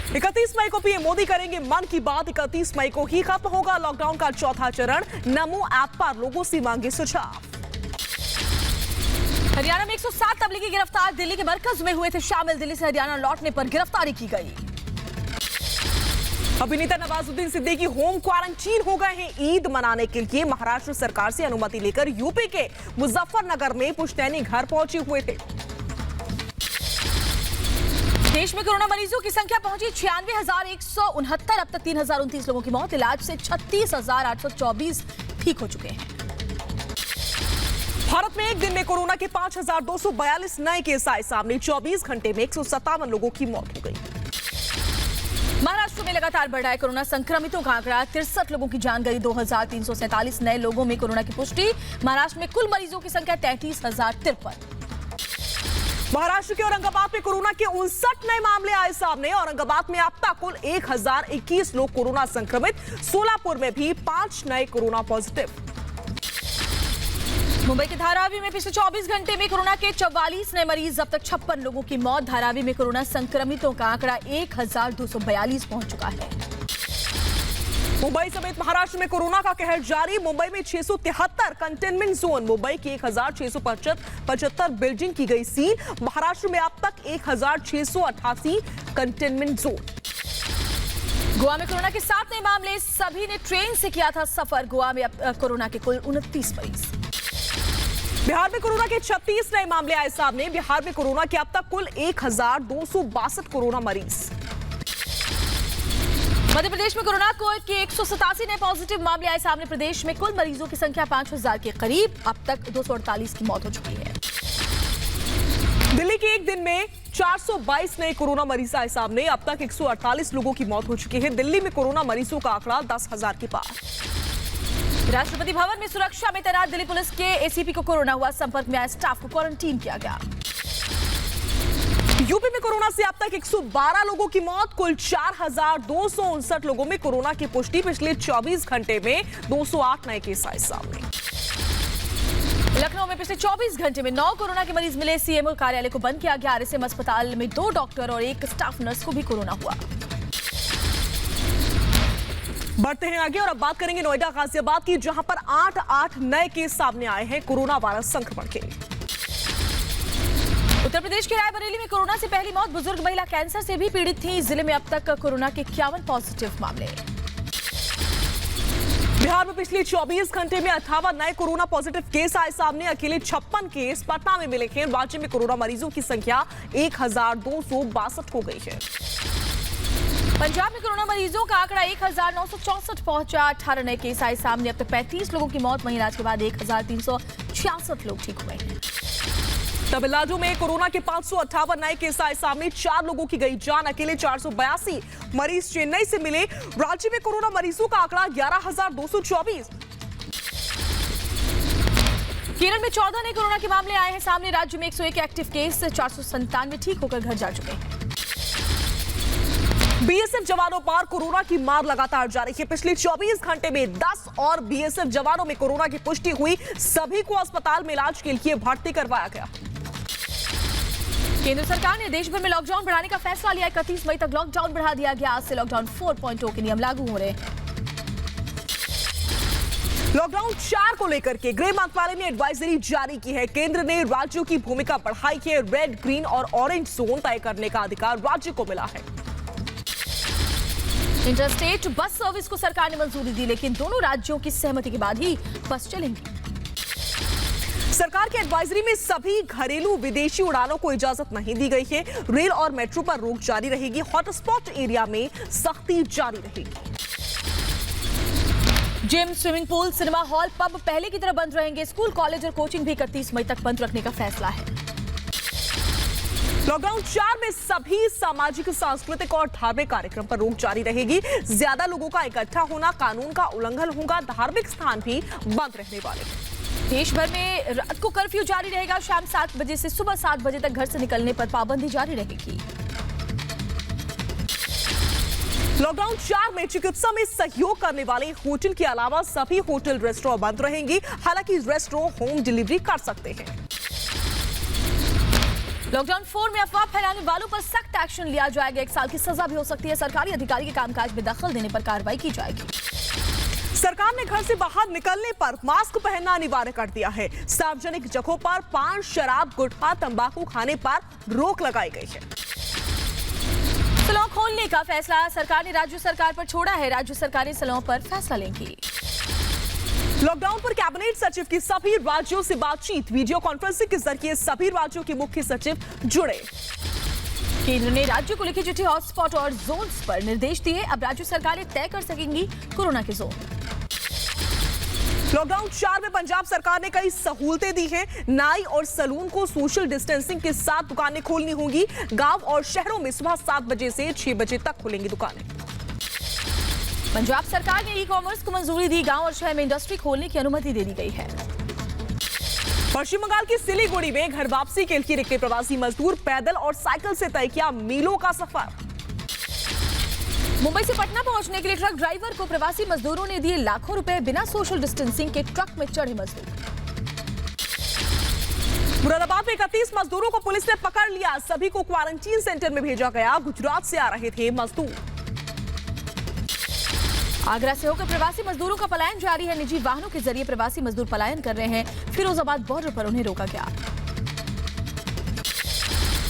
31 मई को पीएम मोदी करेंगे मन की बात। 31 मई को ही खत्म होगा लॉकडाउन का चौथा चरण। नमो ऐप पर लोगों से मांगे सुझाव। हरियाणा में 107 तबलीगी गिरफ्तार, दिल्ली के मरकज में हुए थे शामिल। दिल्ली से हरियाणा लौटने पर गिरफ्तारी की गई। अभिनेता नवाजुद्दीन सिद्दीकी होम क्वारंटीन हो गए हैं। ईद मनाने के लिए महाराष्ट्र सरकार से अनुमति लेकर यूपी के मुजफ्फरनगर में पुश्तैनी घर पहुंचे हुए थे। देश में कोरोना मरीजों की संख्या पहुंची 96,169। अब तक 3,029 लोगों की मौत। इलाज से 36,824 ठीक हो चुके हैं। भारत में एक दिन में कोरोना के 5,242 नए केस आए सामने। 24 घंटे में 157 लोगों की मौत हो गई। महाराष्ट्र में लगातार बढ़ रहा है कोरोना संक्रमितों का आंकड़ा। 63 लोगों की जान गई। 2,347 नए लोगों में कोरोना की पुष्टि। महाराष्ट्र में कुल मरीजों की संख्या 33,053। महाराष्ट्र के औरंगाबाद में कोरोना के 59 नए मामले आए सामने। औरंगाबाद में अब तक कुल 1,021 लोग कोरोना संक्रमित। सोलापुर में भी 5 नए कोरोना पॉजिटिव। मुंबई के धारावी में पिछले 24 घंटे में कोरोना के 44 नए मरीज। अब तक 56 लोगों की मौत। धारावी में कोरोना संक्रमितों का आंकड़ा 1,242 पहुंच चुका है। मुंबई समेत महाराष्ट्र में कोरोना का कहर जारी। मुंबई में 673 कंटेनमेंट जोन। मुंबई की 1,675 बिल्डिंग की गई सील। महाराष्ट्र में अब तक 1,688 कंटेनमेंट जोन। गोवा में कोरोना के 7 नए मामले। सभी ने ट्रेन से किया था सफर। गोवा में अब कोरोना के कुल 29 मरीज। बिहार में कोरोना के 36 नए मामले आए सामने। बिहार में कोरोना के अब तक कुल 1,262 कोरोना मरीज। मध्य प्रदेश में कोरोना के 187 नए पॉजिटिव मामले आए सामने। प्रदेश में कुल मरीजों की संख्या 5,000 के करीब। अब तक 248 की मौत हो चुकी है। दिल्ली के एक दिन में 422 नए कोरोना मरीज आए सामने। अब तक 148 लोगों की मौत हो चुकी है। दिल्ली में कोरोना मरीजों का आंकड़ा 10,000 के पार। राष्ट्रपति भवन में सुरक्षा में तैनात दिल्ली पुलिस के एसीपी को कोरोना हुआ। संपर्क में आए स्टाफ को क्वारंटीन किया गया। यूपी में कोरोना से अब तक 112 लोगों की मौत। कुल 4,259 लोगों में कोरोना की पुष्टि। पिछले 24 घंटे में 208 नए केस आए सामने। लखनऊ में पिछले 24 घंटे में 9 कोरोना के मरीज मिले। सीएमओ कार्यालय को बंद किया गया। आरएसएम अस्पताल में 2 डॉक्टर और 1 स्टाफ नर्स को भी कोरोना हुआ। बढ़ते हैं आगे और अब बात करेंगे नोएडा गाजियाबाद की, जहां पर 8 नए केस सामने आए हैं कोरोना वायरस संक्रमण के। उत्तर प्रदेश के रायबरेली में कोरोना से पहली मौत। बुजुर्ग महिला कैंसर से भी पीड़ित थी। जिले में अब तक कोरोना के 51 पॉजिटिव मामले। बिहार में पिछले 24 घंटे में 58 नए कोरोना पॉजिटिव केस आए सामने। अकेले 56 केस पटना में मिले हैं। राज्य में कोरोना मरीजों की संख्या 1,262 हो गई है। पंजाब में कोरोना मरीजों का आंकड़ा 1,964 पहुंचा। 18 नए केस आए सामने। अब तक 35 लोगों की मौत। वहीं इलाज के बाद 1,366 लोग ठीक हुए हैं। तमिलनाडु में कोरोना के 558 नए केस आए सामने। 4 लोगों की गई जान। अकेले 482 मरीज चेन्नई से मिले। राज्य में कोरोना मरीजों का आंकड़ा 11,224। केरल में 14 नए कोरोना के मामले आए हैं सामने। राज्य में 101 एक्टिव केस। 497 ठीक होकर घर जा चुके हैं। बीएसएफ जवानों पर कोरोना की मार लगातार जारी है। पिछले 24 घंटे में 10 और बीएसएफ जवानों में कोरोना की पुष्टि हुई। सभी को अस्पताल में इलाज के लिए भर्ती करवाया गया। केंद्र सरकार ने देश भर में लॉकडाउन बढ़ाने का फैसला लिया। 31 मई तक लॉकडाउन बढ़ा दिया गया। आज से लॉकडाउन 4.0 के नियम लागू हो रहे हैं। लॉकडाउन 4 को लेकर के गृह मंत्रालय ने एडवाइजरी जारी की है। केंद्र ने राज्यों की भूमिका बढ़ाई है। रेड, ग्रीन और ऑरेंज जोन तय करने का अधिकार राज्य को मिला है। इंटरस्टेट बस सर्विस को सरकार ने मंजूरी दी, लेकिन दोनों राज्यों की सहमति के बाद ही बस चलेंगी। सरकार की एडवाइजरी में सभी घरेलू विदेशी उड़ानों को इजाजत नहीं दी गई है। रेल और मेट्रो पर रोक जारी रहेगी। हॉटस्पॉट एरिया में सख्ती जारी रहेगी। Gym, swimming pool, cinema hall, pub पहले की तरह बंद रहेंगे। स्कूल, कॉलेज और कोचिंग भी 31 मई तक बंद रखने का फैसला है। लॉकडाउन 4 में सभी सामाजिक, सांस्कृतिक और धार्मिक कार्यक्रम पर रोक जारी रहेगी। ज्यादा लोगों का इकट्ठा होना कानून का उल्लंघन होगा। धार्मिक स्थान भी बंद रहने वाले हैं। देश भर में रात को कर्फ्यू जारी रहेगा। शाम 7 बजे से सुबह 7 बजे तक घर से निकलने पर पाबंदी जारी रहेगी। लॉकडाउन 4 में चिकित्सा में सहयोग करने वाले होटल के अलावा सभी होटल, रेस्टोरेंट बंद रहेंगे। हालांकि रेस्टोरेंट होम डिलीवरी कर सकते हैं। लॉकडाउन 4 में अफवाह फैलाने वालों पर सख्त एक्शन लिया जाएगा। 1 साल की सजा भी हो सकती है। सरकारी अधिकारी के कामकाज में दखल देने पर कार्रवाई की जाएगी। सरकार ने घर से बाहर निकलने पर मास्क पहनना अनिवार्य कर दिया है। सार्वजनिक जगहों पर पान, शराब, गुटखा, तंबाकू खाने पर रोक लगाई गई है। सैलून खोलने का फैसला सरकार ने राज्य सरकार पर छोड़ा है। राज्य सरकारें सैलून पर फैसला लेंगी। लॉकडाउन पर कैबिनेट सचिव की सभी राज्यों से बातचीत। वीडियो कॉन्फ्रेंसिंग के जरिए सभी राज्यों के मुख्य सचिव जुड़े। केंद्र ने राज्य को लिखी चिट्ठी हॉटस्पॉट और जोन्स पर निर्देश दिए। अब राज्य सरकारें तय कर सकेंगी कोरोना के जोन। लॉकडाउन 4 में पंजाब सरकार ने कई सहूलतें दी हैं। नाई और सैलून को सोशल डिस्टेंसिंग के साथ दुकानें खोलनी होंगी। गांव और शहरों में सुबह 7 बजे से 6 बजे तक खुलेंगी दुकानें। पंजाब सरकार ने ई-कॉमर्स को मंजूरी दी। गांव और शहर में इंडस्ट्री खोलने की अनुमति दे दी गई है। पश्चिम बंगाल की सिलीगुड़ी में घर वापसी के लिए निकले प्रवासी मजदूर पैदल और साइकिल से तय किया मीलों का सफर। मुंबई से पटना पहुंचने के लिए ट्रक ड्राइवर को प्रवासी मजदूरों ने दिए लाखों रुपए। बिना सोशल डिस्टेंसिंग के ट्रक में चढ़े मजदूर। मुरादाबाद में 31 मजदूरों को पुलिस ने पकड़ लिया। सभी को क्वारंटीन सेंटर में भेजा गया। गुजरात से आ रहे थे मजदूर। आगरा से होकर प्रवासी मजदूरों का पलायन जारी है। निजी वाहनों के जरिए प्रवासी मजदूर पलायन कर रहे हैं। फिरोजाबाद बॉर्डर पर उन्हें रोका गया।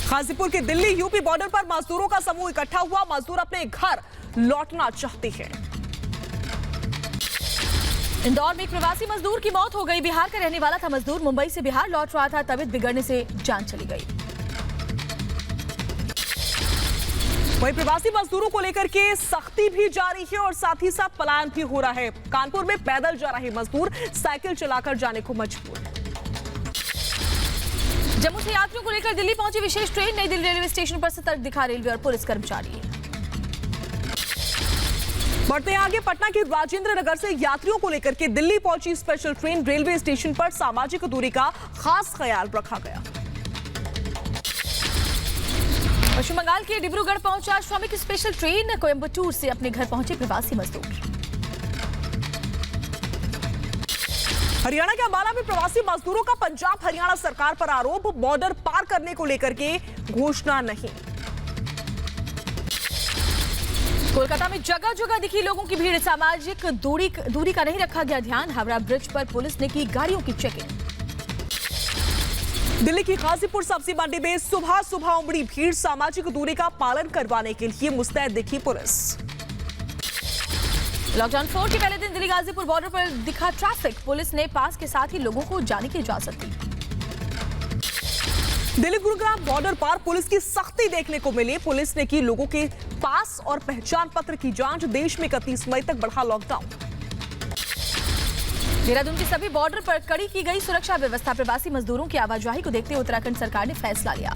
गाजीपुर के दिल्ली यूपी बॉर्डर पर मजदूरों का समूह इकट्ठा हुआ। मजदूर अपने घर लौटना चाहते हैं। इंदौर में एक प्रवासी मजदूर की मौत हो गई। बिहार का रहने वाला था मजदूर। मुंबई से बिहार लौट रहा था। तबीयत बिगड़ने से जान चली गई। वहीं प्रवासी मजदूरों को लेकर के सख्ती भी जारी है और साथ ही साथ पलायन भी हो रहा है। कानपुर में पैदल जा रहे मजदूर साइकिल चलाकर जाने को मजबूर। जम्मू से यात्रियों को लेकर दिल्ली पहुंची विशेष ट्रेन। नई दिल्ली रेलवे स्टेशन पर सतर्क दिखा रेलवे और पुलिस कर्मचारी। बढ़ते आगे, पटना के राजेंद्र नगर से यात्रियों को लेकर के दिल्ली पहुंची स्पेशल ट्रेन। रेलवे स्टेशन पर सामाजिक दूरी का खास ख्याल रखा गया। पश्चिम बंगाल के डिब्रूगढ़ पहुंचा श्रमिक स्पेशल ट्रेन। कोयंबटूर से अपने घर पहुंचे प्रवासी मजदूर। हरियाणा के अंबाला में प्रवासी मजदूरों का पंजाब हरियाणा सरकार पर आरोप। बॉर्डर पार करने को लेकर के घोषणा नहीं। कोलकाता में जगह जगह दिखी लोगों की भीड़। सामाजिक दूरी का नहीं रखा गया ध्यान। हावड़ा ब्रिज पर पुलिस ने की गाड़ियों की चेकिंग। दिल्ली की गाजीपुर सब्जी मंडी में सुबह सुबह उमड़ी भीड़। सामाजिक दूरी का पालन करवाने के लिए मुस्तैद दिखी पुलिस। लॉकडाउन 4 के पहले दिन दिल्ली गाजीपुर बॉर्डर पर दिखा ट्रैफिक। पुलिस ने पास के साथ ही लोगों को जाने की इजाजत दी। दिल्ली गुरुग्राम बॉर्डर पर पुलिस की सख्ती देखने को मिली। पुलिस ने की लोगों के पास और पहचान पत्र की जांच। देश में 31 मई तक बढ़ा लॉकडाउन। देहरादून के सभी बॉर्डर पर कड़ी की गई सुरक्षा व्यवस्था। प्रवासी मजदूरों की आवाजाही को देखते हुए उत्तराखंड सरकार ने फैसला लिया।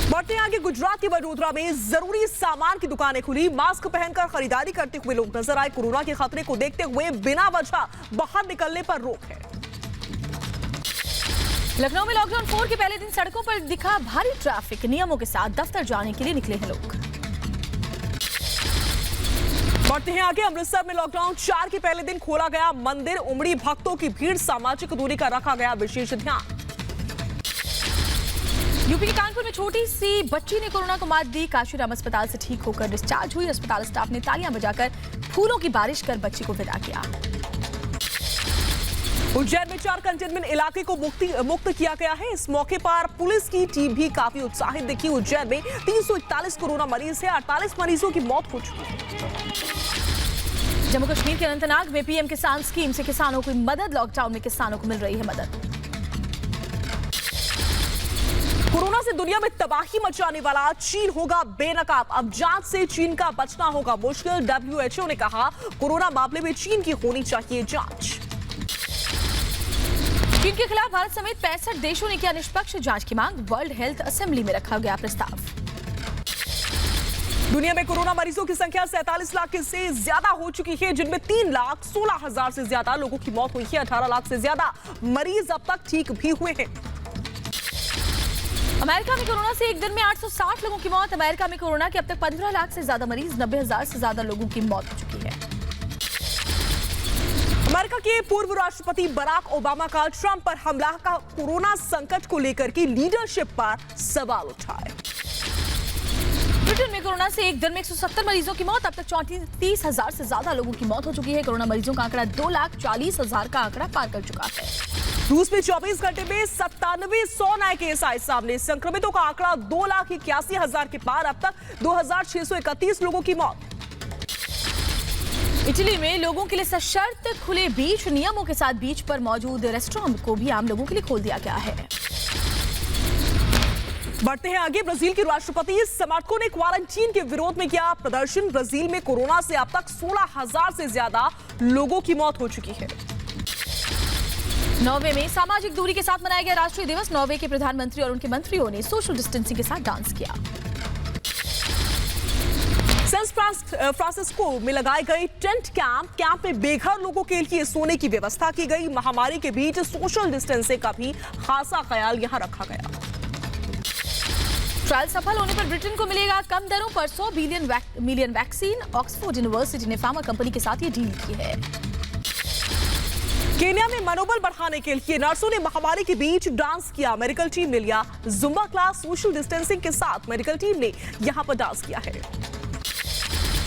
बढ़ते आगे, गुजरात के वडोदरा में जरूरी सामान की दुकानें खुली। मास्क पहनकर खरीदारी करते हुए लोग नजर आए। कोरोना के खतरे को देखते हुए बिना वजह बाहर निकलने पर रोक है। लखनऊ में लॉकडाउन 4 के पहले दिन सड़कों पर दिखा भारी ट्रैफिक। नियमों के साथ दफ्तर जाने के लिए निकले हैं लोग। बढ़ते हैं आगे, अमृतसर में लॉकडाउन 4 के पहले दिन खोला गया मंदिर। उमड़ी भक्तों की भीड़। सामाजिक दूरी का रखा गया विशेष ध्यान। यूपी के कानपुर में छोटी सी बच्ची ने कोरोना को मात दी। काशीराम अस्पताल से ठीक होकर डिस्चार्ज हुई। अस्पताल स्टाफ ने तालियां बजाकर फूलों की बारिश कर बच्ची को विदा किया। उज्जैन में 4 कंटेनमेंट इलाके को मुक्त किया गया है। इस मौके पर पुलिस की टीम भी काफी उत्साहित दिखी। उज्जैन में 341 कोरोना मरीज है। 48 मरीजों की मौत हो चुकी है। जम्मू कश्मीर के अनंतनाग में पीएम किसान स्कीम से किसानों को मदद। लॉकडाउन में किसानों को मिल रही है मदद। कोरोना से दुनिया में तबाही मचाने वाला चीन होगा बेनकाब। अब जांच से चीन का बचना होगा मुश्किल। WHO ने कहा कोरोना मामले में चीन की होनी चाहिए जांच। चीन के खिलाफ भारत समेत 65 देशों ने किया निष्पक्ष जांच की मांग। वर्ल्ड हेल्थ असेंबली में रखा गया प्रस्ताव। दुनिया में कोरोना मरीजों की संख्या 47 लाख से ज्यादा हो चुकी है, जिनमें 3,16,000 से ज्यादा लोगों की मौत हुई है। 18 लाख से ज्यादा मरीज अब तक ठीक भी हुए हैं। अमेरिका में कोरोना से एक दिन में 860 लोगों की मौत। अमेरिका में कोरोना के अब तक 15 लाख से ज्यादा मरीज। 90,000 से ज्यादा लोगों की मौत हो चुकी है। अमेरिका के पूर्व राष्ट्रपति बराक ओबामा का ट्रंप पर हमला का कोरोना संकट को लेकर की लीडरशिप पर सवाल उठाए। ब्रिटेन में कोरोना से एक दिन में 170 मरीजों की मौत। अब तक 34,000 से ज्यादा लोगों की मौत हो चुकी है। कोरोना मरीजों का आंकड़ा 2,40,000 का आंकड़ा पार कर चुका है। रूस में 24 घंटे में 9700 नए केस आए सामने। संक्रमितों का आंकड़ा 2,81,000 के पार। अब तक 2,631 लोगों की मौत। इटली में लोगों के लिए सशर्त खुले बीच, नियमों के साथ बीच पर मौजूद रेस्टोरेंट को भी आम लोगों के लिए खोल दिया गया है। बढ़ते हैं आगे। ब्राजील के राष्ट्रपति समर्थकों ने क्वारंटीन के विरोध में किया प्रदर्शन। ब्राजील में कोरोना से अब तक 16,000 से ज्यादा लोगों की मौत हो चुकी है। नॉर्वे में सामाजिक दूरी के साथ मनाया गया राष्ट्रीय दिवस। नॉर्वे के प्रधानमंत्री और उनके मंत्रियों ने सोशल डिस्टेंसिंग के साथ डांस किया। सैन फ्रांसिस्को में लगाए गए टेंट कैंप में बेघर लोगों के लिए सोने की व्यवस्था की गई। महामारी के बीच सोशल डिस्टेंसिंग का भी खासा ख्याल यहां रखा गया। ट्रायल सफल होने पर ब्रिटेन को मिलेगा कम दरों पर 100 मिलियन वैक्सीन। ऑक्सफोर्ड यूनिवर्सिटी ने फार्मा कंपनी के साथ ये डील की है। केन्या में मनोबल बढ़ाने के लिए नर्सों ने महामारी के बीच डांस किया। मेडिकल टीम ने लिया जुम्बा क्लास। सोशल डिस्टेंसिंग के साथ मेडिकल टीम ने यहां पर डांस किया है।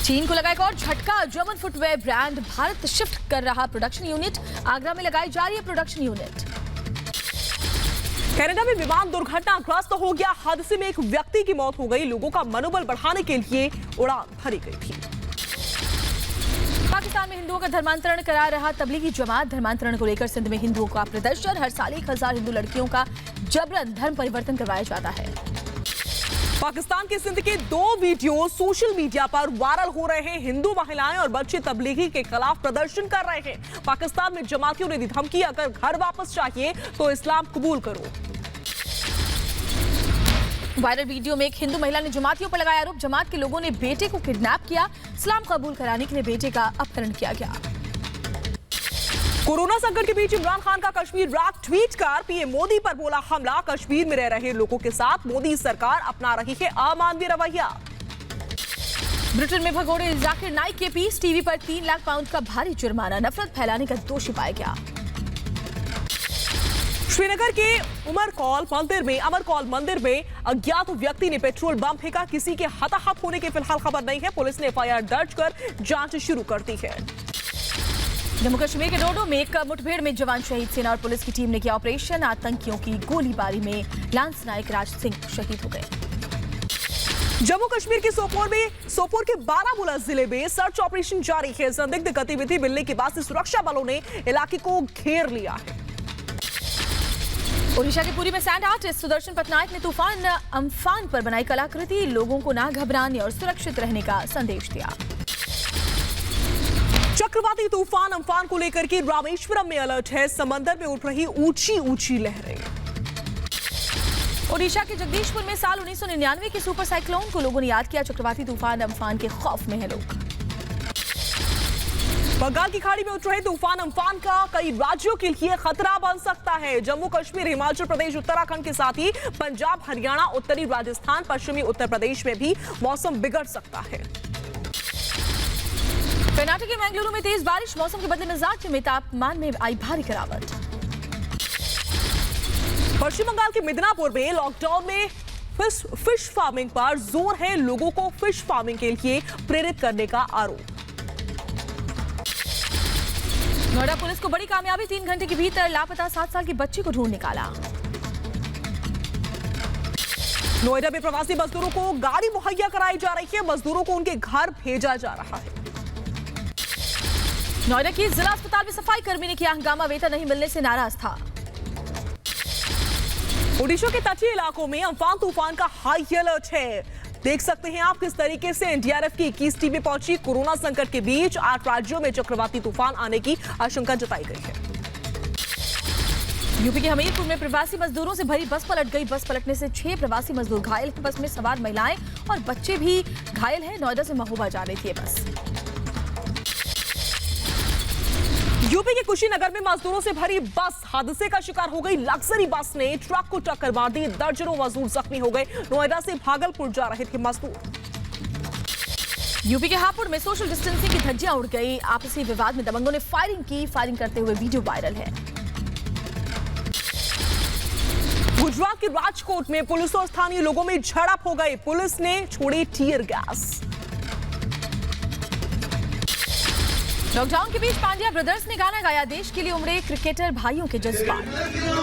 चीन को लगा एक और झटका। German footwear brand Bharat shift कर रहा प्रोडक्शन यूनिट। आगरा में लगाई जा रही है प्रोडक्शन यूनिट। कनाडा में विमान दुर्घटनाग्रस्त हो गया। हादसे में एक व्यक्ति की मौत हो गई। लोगों का मनोबल बढ़ाने के लिए उड़ान भरी गई थी। पाकिस्तान में हिंदुओं का धर्मांतरण करा रहा तबलीगी जमात। धर्मांतरण को लेकर सिंध में हिंदुओं का प्रदर्शन। हर साल 1,000 हिंदू लड़कियों का जबरन धर्म परिवर्तन करवाया जाता है। पाकिस्तान के सिंध के 2 वीडियो सोशल मीडिया पर वायरल हो रहे हैं। हिंदू महिलाएं और बच्चे तबलीगी के खिलाफ प्रदर्शन कर रहे हैं। पाकिस्तान में जमातियों ने दी धमकी, अगर घर वापस चाहिए तो इस्लाम कबूल करो। वायरल वीडियो में एक हिंदू महिला ने जमातियों पर लगाया आरोप। जमात के लोगों ने बेटे को किडनैप किया। इस्लाम कबूल कराने के लिए बेटे का अपहरण किया गया। कोरोना संकट के बीच इमरान खान का कश्मीर रैप ट्वीट कर पीएम मोदी पर बोला हमला। कश्मीर में रह रहे लोगों के साथ मोदी सरकार अपना रही है अमानवीय रवैया। ब्रिटेन में भगोड़े जाकिर नाइक के पीस। टीवी पर 3 लाख पाउंड का भारी जुर्माना। नफरत फैलाने का दोषी पाया गया। श्रीनगर के अमरकौल मंदिर में अज्ञात व्यक्ति ने पेट्रोल बम फेंका। किसी के हताहत होने की फिलहाल खबर नहीं है। पुलिस ने एफआईआर दर्ज कर जांच शुरू कर दी है। जम्मू कश्मीर के डोडो में एक मुठभेड़ में जवान शहीद। सेना और पुलिस की टीम ने किया ऑपरेशन। आतंकियों की गोलीबारी में लांस नायक राज सिंह शहीद हो गए। जम्मू कश्मीर के सोपोर के बारामूला जिले में सर्च ऑपरेशन जारी है। संदिग्ध गतिविधि मिलने के बाद से सुरक्षा बलों ने इलाके को घेर लिया है। ओडिशा के पुरी में सैंड आर्टिस्ट सुदर्शन पटनायक ने तूफान अम्फान पर बनाई कलाकृति। लोगों को ना घबराने और सुरक्षित रहने का संदेश दिया। चक्रवाती तूफान अम्फान को लेकर के रामेश्वरम में अलर्ट है। समंदर में उठ रही ऊंची ऊंची लहरें। ओडिशा के जगदीशपुर में साल 1999 के सुपर साइक्लोन को लोगों ने याद किया। चक्रवाती तूफान अम्फान के खौफ में है लोग। बंगाल की खाड़ी में उठ रहे तूफान अम्फान का कई राज्यों के लिए खतरा बन सकता है। जम्मू कश्मीर, हिमाचल प्रदेश, उत्तराखंड के साथ ही पंजाब, हरियाणा, उत्तरी राजस्थान, पश्चिमी उत्तर प्रदेश में भी मौसम बिगड़ सकता है। कर्नाटक के मैंगलुरु में तेज बारिश। मौसम के बदले मिजाज में तापमान में आई भारी गिरावट। पश्चिम बंगाल के मिदनापुर में लॉकडाउन में फिश फार्मिंग पर जोर है। लोगों को फिश फार्मिंग के लिए प्रेरित करने का आरोप। नोएडा पुलिस को बड़ी कामयाबी। 3 घंटे के भीतर लापता 7 साल की बच्ची को ढूंढ निकाला। नोएडा में प्रवासी मजदूरों को गाड़ी मुहैया कराई जा रही है। मजदूरों को उनके घर भेजा जा रहा है। नोएडा की जिला अस्पताल में सफाई कर्मी ने किया हंगामा। वेतन नहीं मिलने से नाराज था। ओडिशा के तटीय इलाकों में अम्फान तूफान का हाई अलर्ट है। देख सकते हैं आप किस तरीके से एनडीआरएफ की 21 टीमें पहुंची। कोरोना संकट के बीच 8 राज्यों में चक्रवाती तूफान आने की आशंका जताई गई है। यूपी के हमीरपुर में प्रवासी मजदूरों से भरी बस पलट गई। बस पलटने से 6 प्रवासी मजदूर घायल। बस में सवार महिलाएं और बच्चे भी घायल हैं। नोएडा से महोबा जा रही थी ये बस। यूपी के कुशीनगर में मजदूरों से भरी बस हादसे का शिकार हो गई। लग्जरी बस ने ट्रक को टक्कर मार दी। दर्जनों मजदूर जख्मी हो गए। नोएडा से भागलपुर जा रहे थे मजदूर। यूपी के हापुड़ में सोशल डिस्टेंसिंग की धज्जियां उड़ गई। आपसी विवाद में दबंगों ने फायरिंग की। फायरिंग करते हुए वीडियो वायरल है। गुजरात के राजकोट में पुलिस और स्थानीय लोगों में झड़प हो गई। पुलिस ने छोड़ी टीयर गैस। लॉकडाउन के बीच पांड्या ब्रदर्स ने गाना गाया। देश के लिए उमड़े क्रिकेटर भाइयों के जज्बात।